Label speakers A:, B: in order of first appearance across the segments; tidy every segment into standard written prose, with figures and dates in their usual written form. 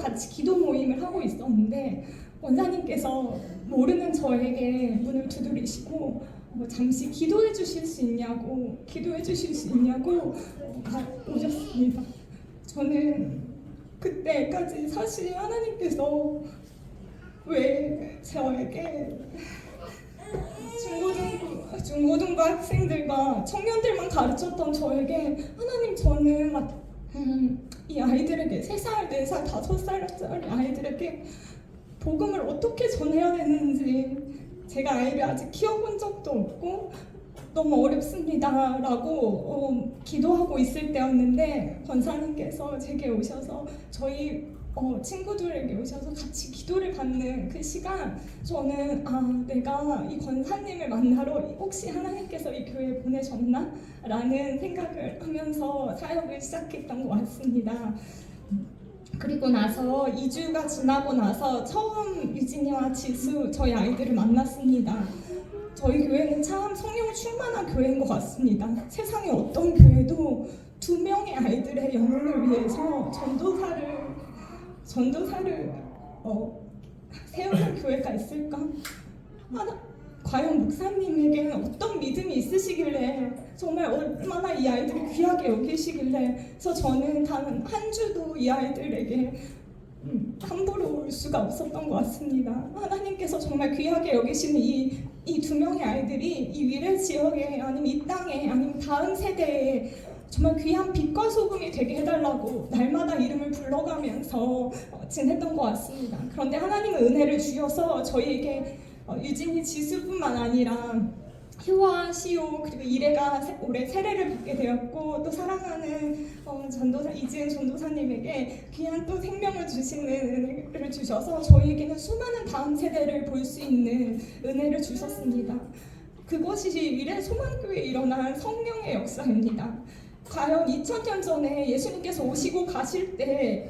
A: 같이 기도 모임을 하고 있었는데 원사님께서 모르는 저에게 문을 두드리시고 잠시 기도해 주실 수 있냐고 오셨습니다. 저는 그때까지 사실 하나님께서 왜 저에게 중고등부 학생들과 청년들만 가르쳤던 저에게 하나님 저는 이 아이들에게 3살, 4살, 5살짜리 아이들에게 복음을 어떻게 전해야 되는지 제가 아이를 아직 키워본 적도 없고 너무 어렵습니다 라고 기도하고 있을 때였는데 권사님께서 제게 오셔서 저희 친구들에게 오셔서 같이 기도를 받는 그 시간 저는 내가 이 권사님을 만나러 혹시 하나님께서 이 교회에 보내셨나? 라는 생각을 하면서 사역을 시작했던 것 같습니다. 그리고 나서 2주가 지나고 나서 처음 유진이와 지수 저희 아이들을 만났습니다. 저희 교회는 참 성령 충만한 교회인 것 같습니다. 세상에 어떤 교회도 2명의 아이들의 영혼을 위해서 전도사를 세우는 교회가 있을까? 과연 목사님에게는 어떤 믿음이 있으시길래 정말 얼마나 이 아이들을 귀하게 여기시길래 그래서 저는 단 한 주도 이 아이들에게 함부로 올 수가 없었던 것 같습니다. 하나님께서 정말 귀하게 여기시는 이 2명의 아이들이 이 위례 지역에 아니면 이 땅에 아니면 다음 세대에 정말 귀한 빛과 소금이 되게 해달라고 날마다 이름을 불러가면서 지냈던 것 같습니다. 그런데 하나님은 은혜를 주셔서 저희에게 유진이 지수뿐만 아니라 효와 시오 그리고 이래가 올해 세례를 받게 되었고 또 사랑하는 전도사 이지은 전도사님에게 귀한 또 생명을 주시는 은혜를 주셔서 저희에게는 수많은 다음 세대를 볼 수 있는 은혜를 주셨습니다. 그것이 위례 소망교회에 일어난 성령의 역사입니다. 과연 2000년 전에 예수님께서 오시고 가실 때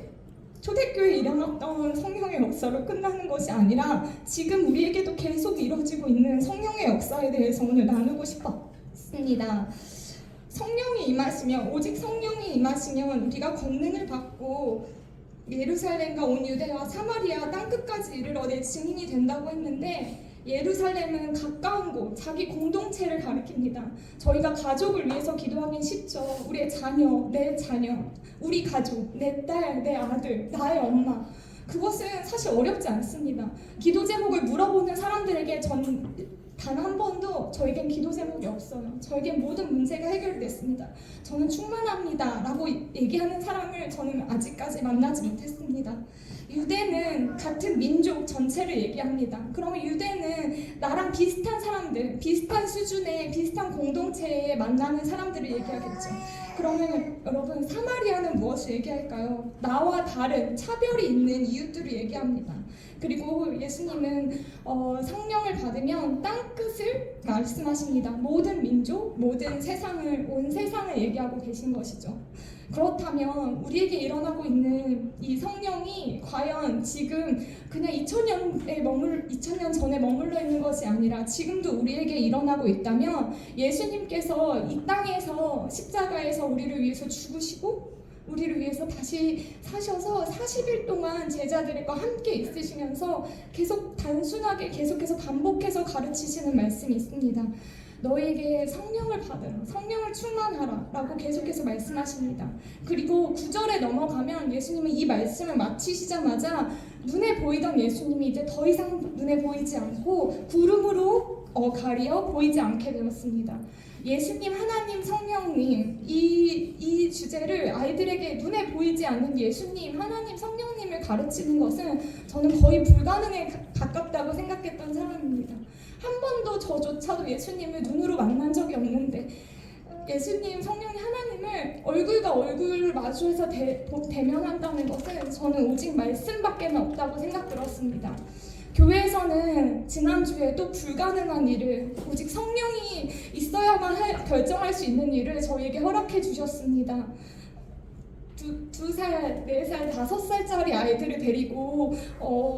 A: 초대교회에 일어났던 성령의 역사로 끝나는 것이 아니라 지금 우리에게도 계속 이루어지고 있는 성령의 역사에 대해서 오늘 나누고 싶었습니다. 성령이 임하시면 오직 성령이 임하시면 우리가 권능을 받고 예루살렘과 온 유대와 사마리아 땅끝까지 이르러 내 증인이 된다고 했는데 예루살렘은 가까운 곳, 자기 공동체를 가리킵니다. 저희가 가족을 위해서 기도하긴 쉽죠. 우리의 자녀, 내 자녀, 우리 가족, 내 딸, 내 아들, 나의 엄마. 그것은 사실 어렵지 않습니다. 기도 제목을 물어보는 사람들에게 단 한 번도 저에겐 기도 제목이 없어요. 저에겐 모든 문제가 해결됐습니다. 저는 충만합니다 라고 얘기하는 사람을 저는 아직까지 만나지 못했습니다. 유대는 같은 민족 전체를 얘기합니다. 그러면 유대는 나랑 비슷한 사람들, 비슷한 수준의 비슷한 공동체에 만나는 사람들을 얘기하겠죠. 그러면 여러분 사마리아는 무엇을 얘기할까요? 나와 다른 차별이 있는 이웃들을 얘기합니다. 그리고 예수님은 성령을 받으면 땅끝을 말씀하십니다. 모든 민족, 모든 세상을, 온 세상을 얘기하고 계신 것이죠. 그렇다면 우리에게 일어나고 있는 이 성령이 과연 지금 그냥 2000년 전에 머물러 있는 것이 아니라 지금도 우리에게 일어나고 있다면 예수님께서 이 땅에서 십자가에서 우리를 위해서 죽으시고 우리를 위해서 다시 사셔서 40일 동안 제자들과 함께 있으시면서 계속 단순하게 계속해서 반복해서 가르치시는 말씀이 있습니다. 너에게 성령을 받으라, 성령을 충만하라 라고 계속해서 말씀하십니다. 그리고 9절에 넘어가면 예수님은 이 말씀을 마치시자마자 눈에 보이던 예수님이 이제 더 이상 눈에 보이지 않고 구름으로 가리어 보이지 않게 되었습니다. 예수님, 하나님, 성령님 이 주제를 아이들에게 눈에 보이지 않는 예수님, 하나님, 성령님을 가르치는 것은 저는 거의 불가능에 가깝다고 생각했던 사람입니다. 한 번도 저조차도 예수님을 눈으로 만난 적이 없는데 예수님, 성령님, 하나님을 얼굴과 얼굴을 마주해서 대면한다는 것은 저는 오직 말씀밖에 없다고 생각 들었습니다. 교회에서는 지난주에 또 불가능한 일을 오직 성령이 있어야만 결정할 수 있는 일을 저희에게 허락해 주셨습니다. 2살, 4살, 5살짜리 아이들을 데리고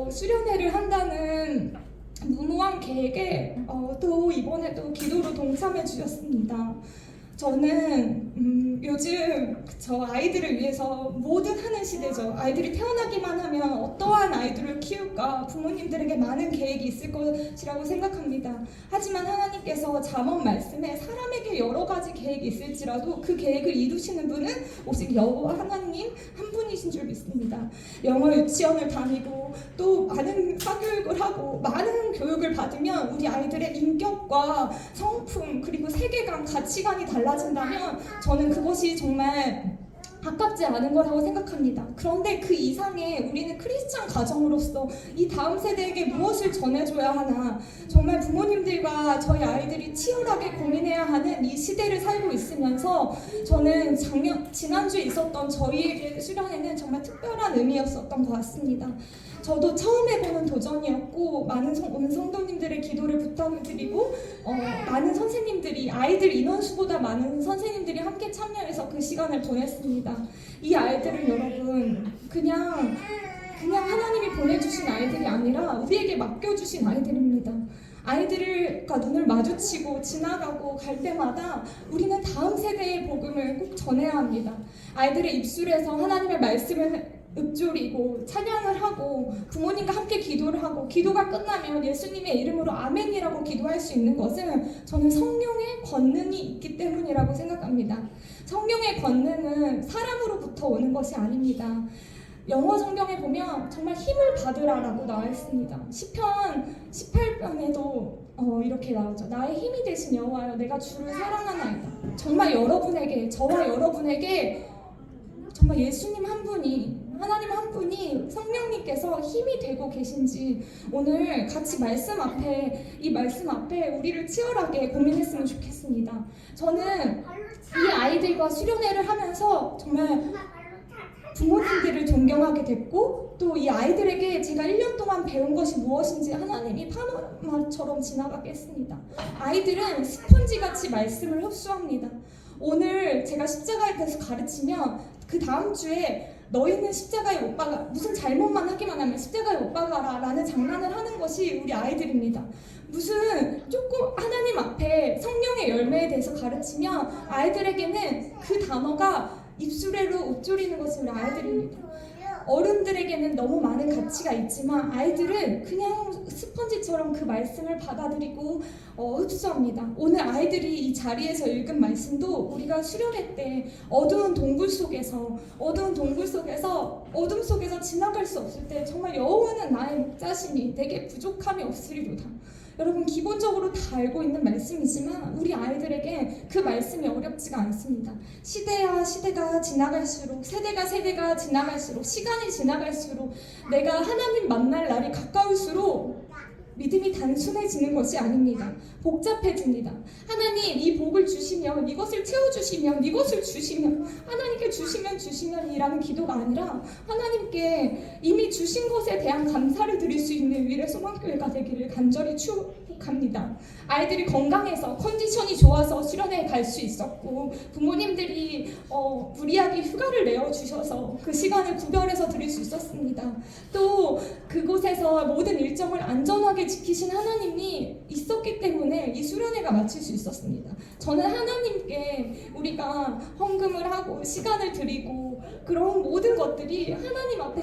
A: 수련회를 한다는 무모한 계획에 또 이번에 또 기도로 동참해 주셨습니다. 저는 요즘 저 아이들을 위해서 뭐든 하는 시대죠. 아이들이 태어나기만 하면 어떠한 아이들을 키울까 부모님들에게 많은 계획이 있을 것이라고 생각합니다. 하지만 하나님께서 잠언 말씀에 사람에게 여러 가지 계획이 있을지라도 그 계획을 이루시는 분은 오직 여호와 하나님 한 분이신 줄 믿습니다. 영어 유치원을 다니고 또 많은 사교육을 하고 많은 교육을 받으면 우리 아이들의 인격과 성품 그리고 세계관, 가치관이 달라진다면 저는 그것이 정말 아깝지 않은 거라고 생각합니다. 그런데 그 이상의 우리는 크리스찬 가정으로서 이 다음 세대에게 무엇을 전해줘야 하나, 정말 부모님들과 저희 아이들이 치열하게 고민해야 하는 이 시대를 살고 있으면서 저는 지난주에 있었던 저희에게 수련회는 정말 특별한 의미였었던 것 같습니다. 저도 처음 해보는 도전이었고 많은 오는 성도님들의 기도를 부탁을 드리고 많은 선생님들이 아이들 인원수보다 많은 선생님들이 함께 참여해서 그 시간을 보냈습니다. 이 아이들은 여러분 그냥 하나님이 보내주신 아이들이 아니라 우리에게 맡겨주신 아이들입니다. 아이들과 눈을 마주치고 지나가고 갈 때마다 우리는 다음 세대의 복음을 꼭 전해야 합니다. 아이들의 입술에서 하나님의 말씀을 읊조리고 찬양을 하고 부모님과 함께 기도를 하고 기도가 끝나면 예수님의 이름으로 아멘이라고 기도할 수 있는 것은 저는 성령의 권능이 있기 때문이라고 생각합니다. 성령의 권능은 사람으로부터 오는 것이 아닙니다. 영어 성경에 보면 정말 힘을 받으라라고 나와 있습니다. 시편 18편에도 이렇게 나오죠. 나의 힘이 되신 여호와여 내가 주를 사랑하나이다. 정말 여러분에게 저와 여러분에게 정말 예수님 한 분이 하나님 한 분이 성령님께서 힘이 되고 계신지 오늘 같이 이 말씀 앞에 우리를 치열하게 고민했으면 좋겠습니다. 저는 이 아이들과 수련회를 하면서 정말 부모님들을 존경하게 됐고 또 이 아이들에게 제가 1년 동안 배운 것이 무엇인지 하나님이 파노라마처럼 지나가게 했습니다. 아이들은 스펀지같이 말씀을 흡수합니다. 오늘 제가 십자가에 대해서 가르치면 그 다음 주에 너희는 십자가에 못 박아 무슨 잘못만 하기만 하면 십자가에 못 박아라 라는 장난을 하는 것이 우리 아이들입니다. 무슨 조금 하나님 앞에 성령의 열매에 대해서 가르치면 아이들에게는 그 단어가 입술에로 읊조리는 것이 우리 아이들입니다. 어른들에게는 너무 많은 가치가 있지만 아이들은 그냥 스펀지처럼 그 말씀을 받아들이고 흡수합니다. 오늘 아이들이 이 자리에서 읽은 말씀도 우리가 수련회 때 어두운 동굴 속에서 어둠 속에서 지나갈 수 없을 때 정말 여호와는 나의 목자시니 내게 부족함이 없으리로다. 여러분 기본적으로 다 알고 있는 말씀이지만 우리 아이들에게 그 말씀이 어렵지가 않습니다. 시대가 지나갈수록 세대가 지나갈수록 시간이 지나갈수록 내가 하나님 만날 날이 가까울수록 믿음이 단순해지는 것이 아닙니다. 복잡해집니다. 하나님 이 복을 주시면 이것을 채워주시면 이것을 주시면 하나님께 주시면 이라는 기도가 아니라 하나님께 이미 주신 것에 대한 감사를 드릴 수 있는 위례 소망교회가 되기를 간절히 축복합니다. 아이들이 건강해서 컨디션이 좋아서 수련회에 갈 수 있었고 부모님들이 무리하게 휴가를 내어주셔서 그 시간을 구별해서 드릴 수 있었습니다. 또 그곳에서 모든 일정을 안전하게 지키신 하나님이 있었기 때문에 이 수련회가 마칠 수 있었습니다. 저는 하나님께 우리가 헌금을 하고 시간을 드리고 그런 모든 것들이 하나님 앞에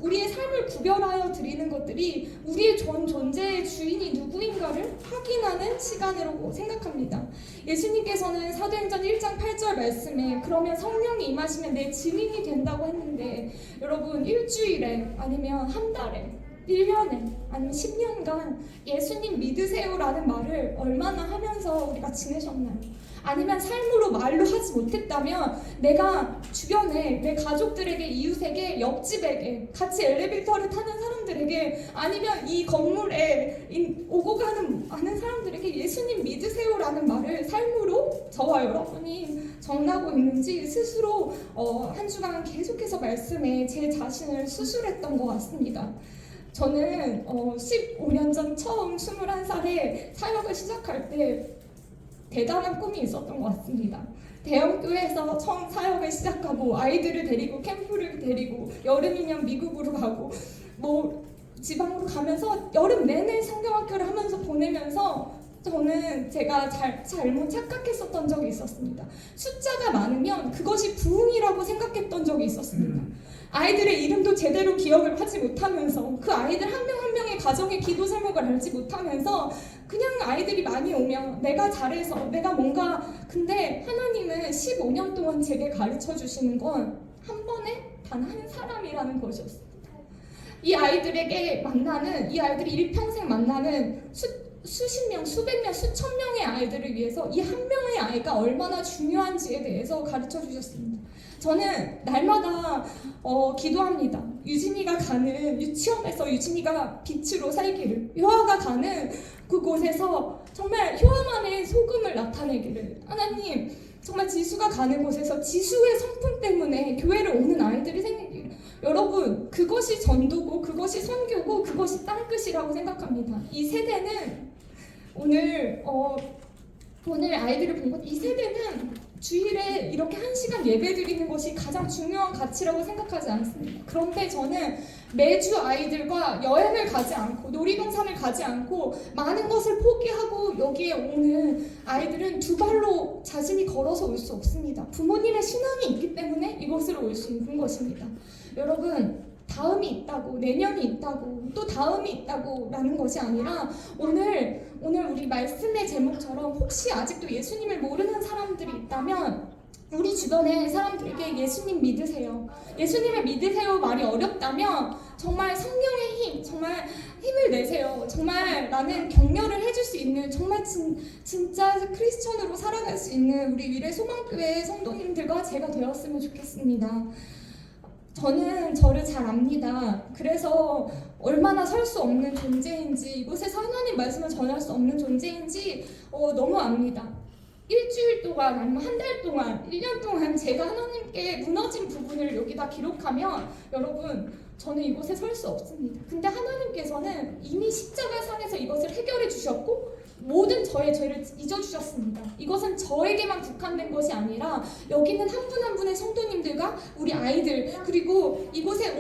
A: 우리의 삶을 구별하여 드리는 것들이 우리의 존재의 주인이 누구인가를 확인하는 시간이라고 생각합니다. 예수님께서는 사도행전 1장 8절 말씀에 그러면 성령이 임하시면 내 증인이 된다고 했는데 여러분 일주일에 아니면 한 달에 1년에 아니면 10년간 예수님 믿으세요라는 말을 얼마나 하면서 우리가 지내셨나요? 아니면 삶으로 말로 하지 못했다면 내가 주변에 내 가족들에게 이웃에게 옆집에게 같이 엘리베이터를 타는 사람들에게 아니면 이 건물에 오고 가는 많은 사람들에게 예수님 믿으세요라는 말을 삶으로 저와 여러분이 전하고 있는지 스스로 한 주간 계속해서 말씀에 제 자신을 수술했던 것 같습니다. 저는 15년 전 처음 21살에 사역을 시작할 때 대단한 꿈이 있었던 것 같습니다. 대형교회에서 처음 사역을 시작하고 아이들을 데리고 캠프를 데리고 여름이면 미국으로 가고 지방으로 가면서 여름 내내 성경학교를 하면서 보내면서 저는 제가 잘못 착각했었던 적이 있었습니다. 숫자가 많으면 그것이 부흥이라고 생각했던 적이 있었습니다. 아이들의 이름도 제대로 기억을 하지 못하면서 그 아이들 한 명 한 명의 가정의 기도 제목을 알지 못하면서 그냥 아이들이 많이 오면 내가 잘해서 내가 뭔가, 근데 하나님은 15년 동안 제게 가르쳐 주시는 건 한 번에 단 한 사람이라는 것이었습니다. 이 아이들에게 만나는, 이 아이들이 일평생 만나는 수십 명, 수백 명, 수천 명의 아이들을 위해서 이 한 명의 아이가 얼마나 중요한지에 대해서 가르쳐 주셨습니다. 저는 날마다 기도합니다. 유진이가 가는 유치원에서 유진이가 빛으로 살기를, 효아가 가는 그곳에서 정말 효아만의 소금을 나타내기를, 하나님 정말 지수가 가는 곳에서 지수의 성품 때문에 교회를 오는 아이들이 생기기를, 여러분 그것이 전도고 그것이 선교고 그것이 땅끝이라고 생각합니다. 이 세대는 오늘 아이들을 본 것, 이 세대는 주일에 이렇게 1시간 예배 드리는 것이 가장 중요한 가치라고 생각하지 않습니다. 그런데 저는 매주 아이들과 여행을 가지 않고 놀이동산을 가지 않고 많은 것을 포기하고 여기에 오는 아이들은 두 발로 자신이 걸어서 올 수 없습니다. 부모님의 신앙이 있기 때문에 이곳으로 올 수 있는 것입니다. 여러분, 다음이 있다고, 내년이 있다고, 또 다음이 있다고 라는 것이 아니라 오늘 우리 말씀의 제목처럼 혹시 아직도 예수님을 모르는 사람들이 있다면 우리 주변의 사람들에게 예수님 믿으세요, 예수님을 믿으세요 말이 어렵다면 정말 성령의 힘, 정말 힘을 내세요. 정말 나는 격려를 해줄 수 있는, 정말 진짜 크리스천으로 살아갈 수 있는 우리 미래 소망교회 성도님들과 제가 되었으면 좋겠습니다. 저는 저를 잘 압니다. 그래서 얼마나 설 수 없는 존재인지, 이곳에서 하나님 말씀을 전할 수 없는 존재인지 너무 압니다. 일주일 동안, 아니면 한 달 동안, 1년 동안 제가 하나님께 무너진 부분을 여기다 기록하면 여러분, 저는 이곳에 설 수 없습니다. 근데 하나님께서는 이미 십자가상에서 이것을 해결해 주셨고 모든 저의 죄를 잊어주셨습니다. 이것은 저에게만 국한된 것이 아니라 여기는 한 분 한 분의 성도님들과 우리 아이들, 그리고 이곳에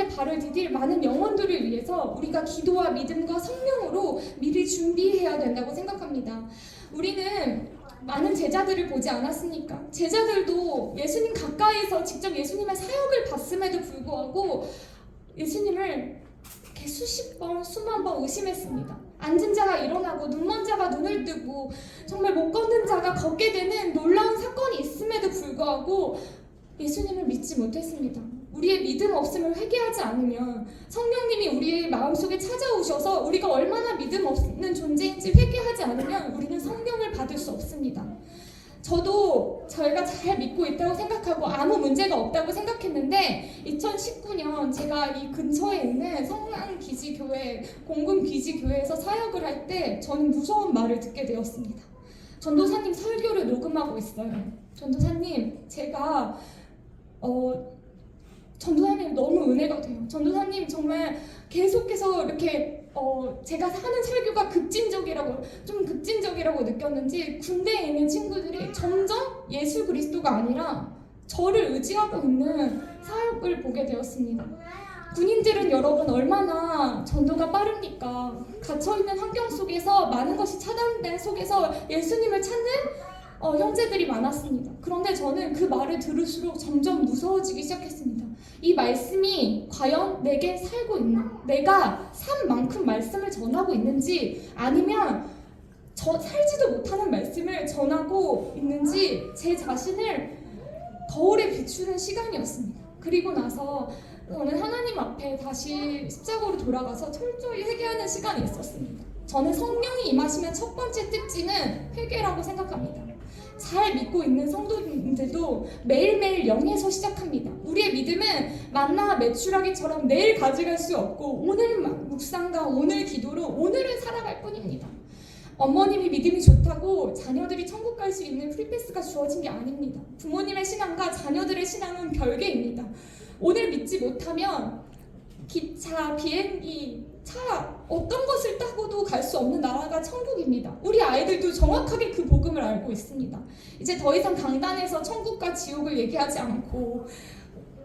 A: 발을 디딜 많은 영혼들을 위해서 우리가 기도와 믿음과 성령으로 미리 준비해야 된다고 생각합니다. 우리는 많은 제자들을 보지 않았습니까? 제자들도 예수님 가까이서 직접 예수님의 사역을 봤음에도 불구하고 예수님을 이렇게 수십 번, 수만 번 의심했습니다. 앉은 자가 일어나고 눈먼 자가 눈을 뜨고 정말 못 걷는 자가 걷게 되는 놀라운 사건이 있음에도 불구하고 예수님을 믿지 못했습니다. 우리의 믿음 없음을 회개하지 않으면, 성령님이 우리의 마음속에 찾아오셔서 우리가 얼마나 믿음 없는 존재인지 회개하지 않으면 우리는 성령을 받을 수 없습니다. 저도 저희가 잘 믿고 있다고 생각하고 아무 문제가 없다고 생각했는데 2019년 제가 이 근처에 있는 성남기지교회, 공군기지교회에서 사역을 할 때 저는 무서운 말을 듣게 되었습니다. 전도사님 설교를 녹음하고 있어요. 전도사님, 제가 전도사님 너무 은혜가 돼요. 전도사님 정말 계속해서 이렇게 제가 하는 설교가 좀 급진적이라고 느꼈는지 군대에 있는 친구들이 점점 예수 그리스도가 아니라 저를 의지하고 있는 사역을 보게 되었습니다. 군인들은 여러분 얼마나 전도가 빠릅니까? 갇혀있는 환경 속에서 많은 것이 차단된 속에서 예수님을 찾는 형제들이 많았습니다. 그런데 저는 그 말을 들을수록 점점 무서워지기 시작했습니다. 이 말씀이 과연 내게 살고 있나? 내가 산 만큼 말씀을 전하고 있는지, 아니면 살지도 못하는 말씀을 전하고 있는지 제 자신을 거울에 비추는 시간이었습니다. 그리고 나서 저는 하나님 앞에 다시 십자가로 돌아가서 철저히 회개하는 시간이 있었습니다. 저는 성령이 임하시면 첫 번째 특징은 회개라고 생각합니다. 잘 믿고 있는 성도님들도 매일매일 0에서 시작합니다. 우리의 믿음은 만나 메추라기처럼 내일 가져갈 수 없고 오늘 묵상과 오늘 기도로 오늘을 살아갈 뿐입니다. 어머님이 믿음이 좋다고 자녀들이 천국 갈 수 있는 프리패스가 주어진 게 아닙니다. 부모님의 신앙과 자녀들의 신앙은 별개입니다. 오늘 믿지 못하면 기차, 비행기, 차, 어떤 것을 타고도 갈 수 없는 나라가 천국입니다. 우리 아이들도 정확하게 그 복음을 알고 있습니다. 이제 더 이상 강단에서 천국과 지옥을 얘기하지 않고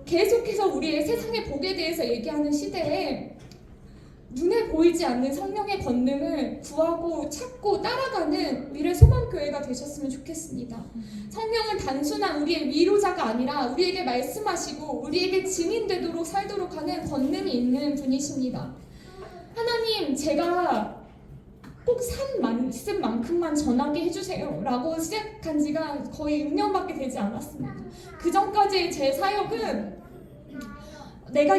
A: 계속해서 우리의 세상의 복에 대해서 얘기하는 시대에
B: 눈에 보이지 않는 성령의 권능을 구하고 찾고 따라가는 미래 소망교회가 되셨으면 좋겠습니다. 성령은 단순한 우리의 위로자가 아니라 우리에게 말씀하시고 우리에게 증인되도록 살도록 하는 권능이 있는 분이십니다. 하나님, 제가 꼭 산 말씀만큼만 전하게 해주세요 라고 시작한 지가 거의 6년밖에 되지 않았습니다. 그 전까지의 제 사역은 내가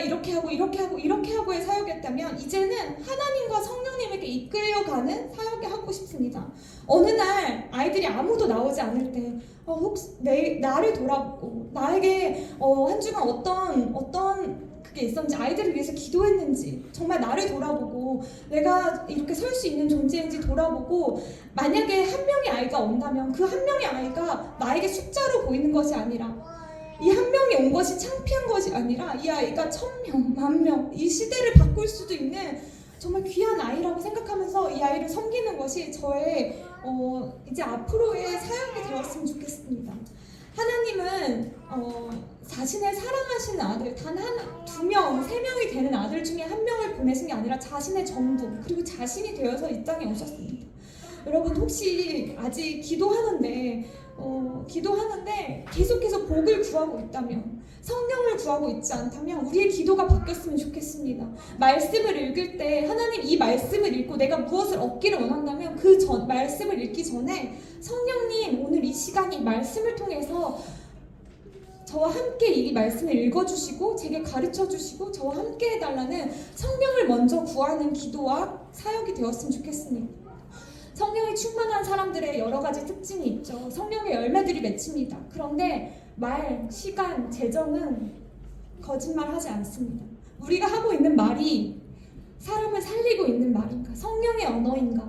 B: 이렇게 하고의 사역이었다면 이제는 하나님과 성령님에게 이끌려가는 사역이 하고 싶습니다. 어느 날 아이들이 아무도 나오지 않을 때 혹시 나를 돌아보고 나에게 한 주간 어떤 그게 있었는지, 아이들을 위해서 기도했는지, 정말 나를 돌아보고 내가 이렇게 설 수 있는 존재인지 돌아보고, 만약에 한 명의 아이가 온다면 그 한 명의 아이가 나에게 숫자로 보이는 것이 아니라, 이 한 명이 온 것이 창피한 것이 아니라 이 아이가 1000명, 10,000명, 이 시대를 바꿀 수도 있는 정말 귀한 아이라고 생각하면서 이 아이를 섬기는 것이 저의 이제 앞으로의 사역이 되었으면 좋겠습니다. 하나님은 자신의 사랑하시는 아들, 단 2명, 3명이 되는 아들 중에 1명을 보내신 게 아니라 자신의 전부, 그리고 자신이 되어서 이 땅에 오셨습니다. 여러분, 혹시 아직 기도하는데 계속해서 복을 구하고 있다면, 성령을 구하고 있지 않다면 우리의 기도가 바뀌었으면 좋겠습니다. 말씀을 읽을 때 하나님, 이 말씀을 읽고 내가 무엇을 얻기를 원한다면 그 말씀을 읽기 전에 성령님, 오늘 이 시간이 말씀을 통해서 저와 함께 이 말씀을 읽어주시고 제게 가르쳐주시고 저와 함께 해달라는 성령을 먼저 구하는 기도와 사역이 되었으면 좋겠습니다. 성령이 충만한 사람들의 여러 가지 특징이 있죠. 성령의 열매들이 맺힙니다. 그런데 말, 시간, 재정은 거짓말하지 않습니다. 우리가 하고 있는 말이 사람을 살리고 있는 말인가? 성령의 언어인가?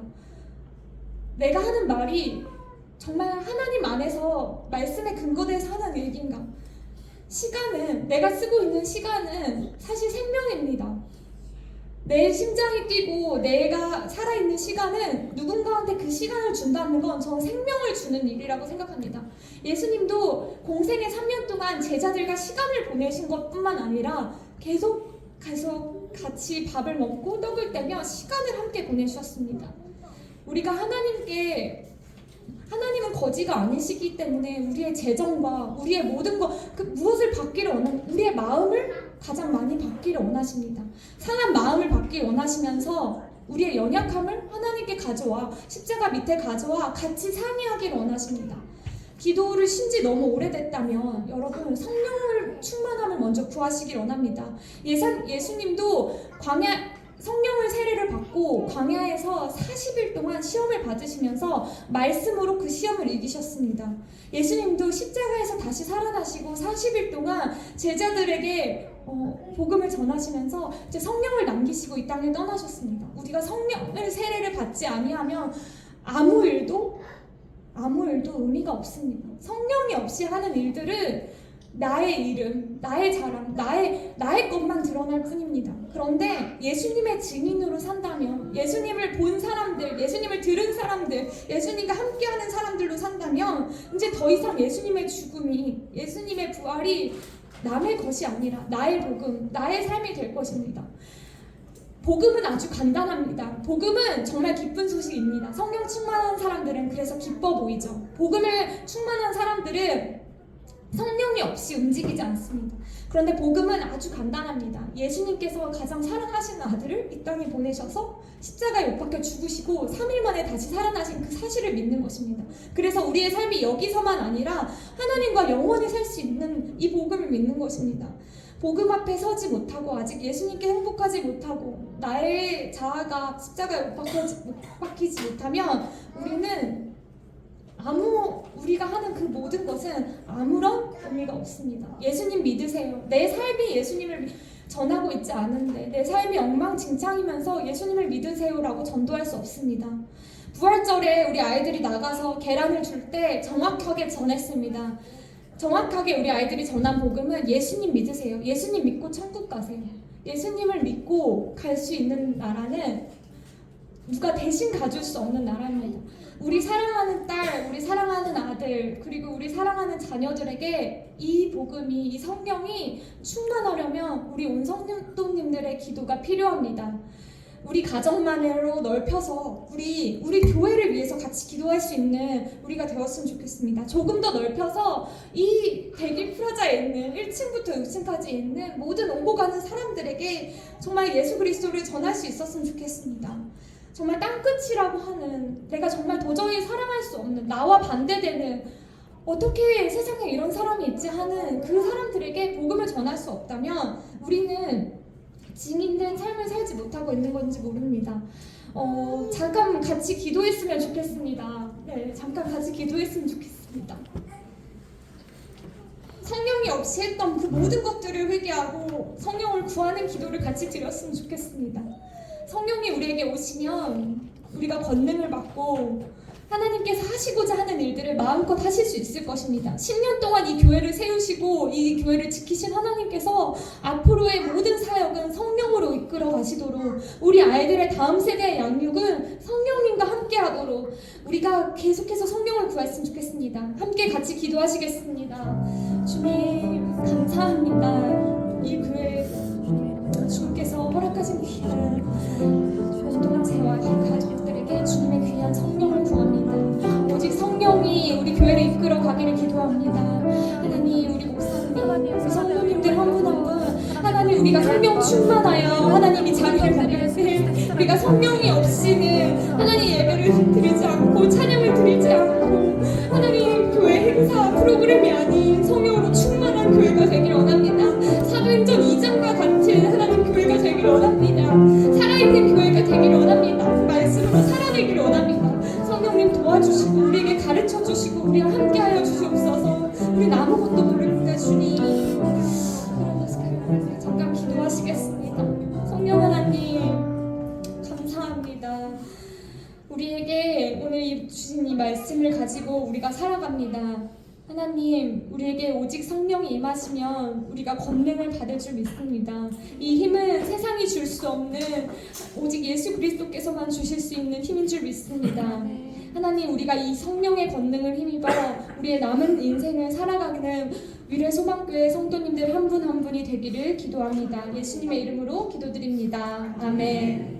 B: 내가 하는 말이 정말 하나님 안에서 말씀에 근거돼서 하는 얘기인가? 시간은, 내가 쓰고 있는 시간은 사실 생명입니다. 내 심장이 뛰고 내가 살아있는 시간은 누군가한테 그 시간을 준다는 건 저는 생명을 주는 일이라고 생각합니다. 예수님도 공생의 3년 동안 제자들과 시간을 보내신 것뿐만 아니라 계속 같이 밥을 먹고 떡을 떼며 시간을 함께 보내주셨습니다. 우리가 하나님은 거지가 아니시기 때문에 우리의 재정과 우리의 모든 무엇을 받기를 원하는, 우리의 마음을 가장 많이 받기를 원하십니다. 상한 마음을 받기를 원하시면서 우리의 연약함을 하나님께 가져와 십자가 밑에 가져와 같이 상의하기를 원하십니다. 기도를 신지 너무 오래됐다면 여러분, 성령을 충만함을 먼저 구하시길 원합니다. 예수님도 성령을 세례를 받고 광야에서 40일 동안 시험을 받으시면서 말씀으로 그 시험을 이기셨습니다. 예수님도 십자가에서 다시 살아나시고 40일 동안 제자들에게 복음을 전하시면서 이제 성령을 남기시고 이 땅에 떠나셨습니다. 우리가 성령을 세례를 받지 아니하면 아무 일도 의미가 없습니다. 성령이 없이 하는 일들은 나의 이름, 나의 자랑, 나의 것만 드러날 뿐입니다. 그런데 예수님의 증인으로 산다면, 예수님을 본 사람들, 예수님을 들은 사람들, 예수님과 함께하는 사람들로 산다면 이제 더 이상 예수님의 죽음이, 예수님의 부활이 남의 것이 아니라 나의 복음, 나의 삶이 될 것입니다. 복음은 아주 간단합니다. 복음은 정말 기쁜 소식입니다. 성령 충만한 사람들은 그래서 기뻐 보이죠. 복음을 충만한 사람들은 성령이 없이 움직이지 않습니다. 그런데 복음은 아주 간단합니다. 예수님께서 가장 사랑하시는 아들을 이 땅에 보내셔서 십자가에 못 박혀 죽으시고 3일 만에 다시 살아나신 그 사실을 믿는 것입니다. 그래서 우리의 삶이 여기서만 아니라 하나님과 영원히 살 수 있는 이 복음을 믿는 것입니다. 복음 앞에 서지 못하고 아직 예수님께 행복하지 못하고 나의 자아가 십자가에 못 박히지 못하면 우리가 하는 그 모든 것은 아무런 의미가 없습니다. 예수님 믿으세요. 내 삶이 예수님을 전하고 있지 않은데, 내 삶이 엉망진창이면서 예수님을 믿으세요라고 전도할 수 없습니다. 부활절에 우리 아이들이 나가서 계란을 줄 때 정확하게 전했습니다. 정확하게 우리 아이들이 전한 복음은 예수님 믿으세요. 예수님 믿고 천국 가세요. 예수님을 믿고 갈 수 있는 나라는 누가 대신 가줄 수 없는 나라입니다. 우리 사랑하는 딸, 우리 사랑하는 아들, 그리고 우리 사랑하는 자녀들에게 이 복음이, 이 성경이 충만하려면 우리 온 성도님들의 기도가 필요합니다. 우리 가정만으로 넓혀서 우리 교회를 위해서 같이 기도할 수 있는 우리가 되었으면 좋겠습니다. 조금 더 넓혀서 이 대길 프라자에 있는 1층부터 6층까지 있는 모든 오고 가는 사람들에게 정말 예수 그리스도를 전할 수 있었으면 좋겠습니다. 정말 땅끝이라고 하는, 내가 정말 도저히 사랑할 수 없는, 나와 반대되는, 어떻게 세상에 이런 사람이 있지 하는 그 사람들에게 복음을 전할 수 없다면 우리는 증인된 삶을 살지 못하고 있는 건지 모릅니다. 잠깐 같이 기도했으면 좋겠습니다. 네, 잠깐 같이 기도했으면 좋겠습니다. 성령이 없이 했던 그 모든 것들을 회개하고 성령을 구하는 기도를 같이 드렸으면 좋겠습니다. 성령이 우리에게 오시면 우리가 권능을 받고 하나님께서 하시고자 하는 일들을 마음껏 하실 수 있을 것입니다. 10년 동안 이 교회를 세우시고 이 교회를 지키신 하나님께서 앞으로의 모든 사역은 성령으로 이끌어 가시도록, 우리 아이들의 다음 세대의 양육은 성령님과 함께 하도록 우리가 계속해서 성령을 구했으면 좋겠습니다. 함께 같이 기도하시겠습니다. 주님 감사합니다. 이 교회 주님께서 허락하신 귀한 공동체와 이 가족들에게 주님의 귀한 성령을 구합니다. 오직 성령이 우리 교회를 이끌어 가기를 기도합니다. 하나님, 우리 목사님, 우리 성도님들 한 분 한 분, 하나님, 우리가 성령 충만하여 하나님이 자리를 드릴 때 우리가 성령이 없이는 하나님 예배를 드리지 않고 찬양을 드리지 않고 하나님 교회 행사 프로그램이 아닌 성령으로 충만한 교회가 되길 원합니다. 사도행전 2장과 같은 하나님 교회가 되길 원합니다. 살아있는 교회가 되길 원합니다. 그 말씀으로 살아내길 원합니다. 성령님 도와주시고 우리에게 가르쳐주시고 우리와 함께하여 주시옵소서. 우리는 아무것도 모르는데 주님, 잠깐 기도하시겠습니다. 성령 하나님 감사합니다. 우리에게 오늘 주신 이 말씀을 가지고 우리가 살아갑니다. 하나님, 우리에게 오직 성령이 임하시면 우리가 권능을 받을 줄 믿습니다. 이 힘은 세상이 줄 수 없는 오직 예수 그리스도께서만 주실 수 있는 힘인 줄 믿습니다. 하나님, 우리가 이 성령의 권능을 힘입어 우리의 남은 인생을 살아가는 위례 소망교회 성도님들 한 분 한 분이 되기를 기도합니다. 예수님의 이름으로 기도드립니다. 아멘.